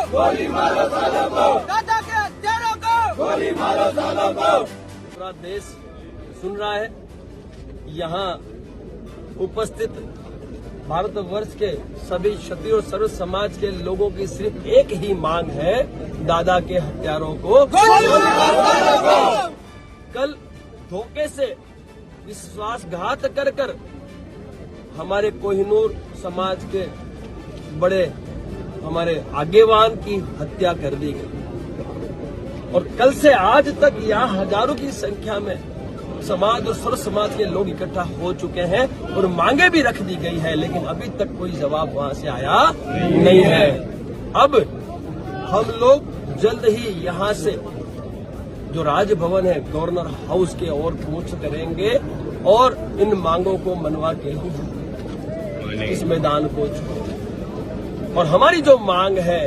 गोली मारो सालों को, दादा के हत्यारों को गोली मारो सालों को। पूरा देश सुन रहा है। यहाँ उपस्थित भारतवर्ष के सभी क्षत्रिय और सर्व समाज के लोगों की सिर्फ एक ही मांग है, दादा के हत्यारों को कल धोखे से विश्वासघात कर कर हमारे कोहिनूर समाज के बड़े हमारे आगेवान की हत्या कर दी गई और कल से आज तक यहाँ हजारों की संख्या में समाज और सर्व समाज के लोग इकट्ठा हो चुके हैं और मांगे भी रख दी गई है, लेकिन अभी तक कोई जवाब वहां से आया नहीं है। अब हम लोग जल्द ही यहाँ से जो राजभवन है गवर्नर हाउस के ओर कूच करेंगे और इन मांगों को मनवा के ही इस मैदान को छोड़ेंगे। और हमारी जो मांग है,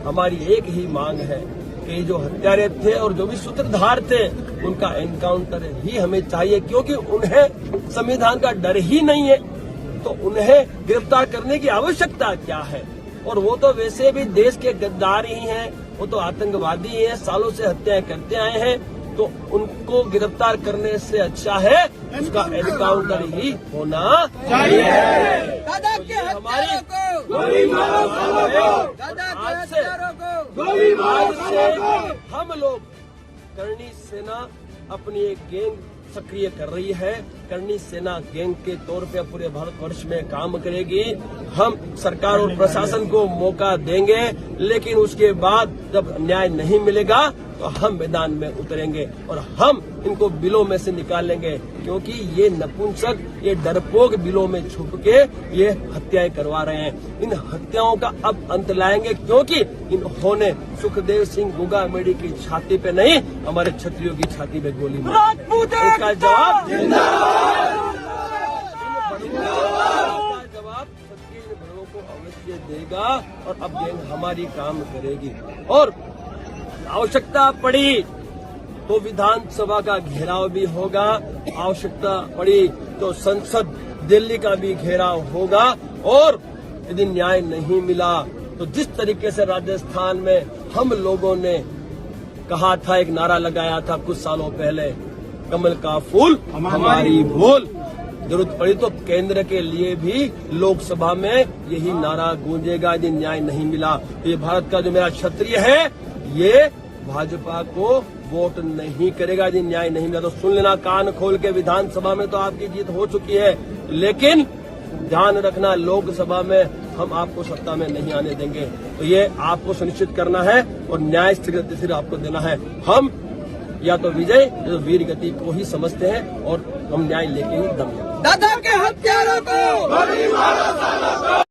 हमारी एक ही मांग है कि जो हत्यारे थे और जो भी सूत्रधार थे उनका एनकाउंटर ही हमें चाहिए, क्योंकि उन्हें संविधान का डर ही नहीं है तो उन्हें गिरफ्तार करने की आवश्यकता क्या है। और वो तो वैसे भी देश के गद्दार ही हैं, वो तो आतंकवादी हैं, सालों से हत्याएं करते आए हैं, तो उनको गिरफ्तार करने से अच्छा है उसका एनकाउंटर ही होना चाहिए। दादा के हत्यारों को गोली मारो सालों को, दादा के हत्यारों को गोली मारो सालों को। हम लोग करणी सेना अपनी एक गैंग सक्रिय कर रही है। करणी सेना गैंग के तौर पे पूरे भारतवर्ष में काम करेगी। हम सरकार और प्रशासन को मौका देंगे, लेकिन उसके बाद जब न्याय नहीं मिलेगा तो हम मैदान में उतरेंगे और हम इनको बिलों में से निकालेंगे, क्योंकि ये नपुंसक, ये डरपोक बिलों में छुप के ये हत्याएं करवा रहे हैं। इन हत्याओं का अब अंत लाएंगे, क्योंकि इन्होंने सुखदेव सिंह गुगामेड़ी की छाती पे नहीं, हमारे क्षत्रियों की छाती पे गोली मारी। इसका जवाब क्षत्रिय इन भड़ों को अवश्य देगा और अब गैंग हमारी काम करेगी। और आवश्यकता पड़ी तो विधानसभा का घेराव भी होगा, आवश्यकता पड़ी तो संसद दिल्ली का भी घेराव होगा। और यदि न्याय नहीं मिला तो जिस तरीके से राजस्थान में हम लोगों ने कहा था, एक नारा लगाया था कुछ सालों पहले, कमल का फूल हमारी भूल, जरूरत पड़ी तो केंद्र के लिए भी लोकसभा में यही नारा गूंजेगा यदि न्याय नहीं मिला। तो ये भारत का जो मेरा क्षत्रिय है ये भाजपा को वोट नहीं करेगा यदि न्याय नहीं मिला। तो सुन लेना कान खोल के, विधानसभा में तो आपकी जीत हो चुकी है, लेकिन ध्यान रखना लोकसभा में हम आपको सत्ता में नहीं आने देंगे। तो ये आपको सुनिश्चित करना है और न्याय सिर्फ आपको देना है। हम या तो विजय या तो वीर गति को ही समझते हैं और हम न्याय लेके ही दम लेंगे। दादा के हत्यारों को गोली मारो सालों को।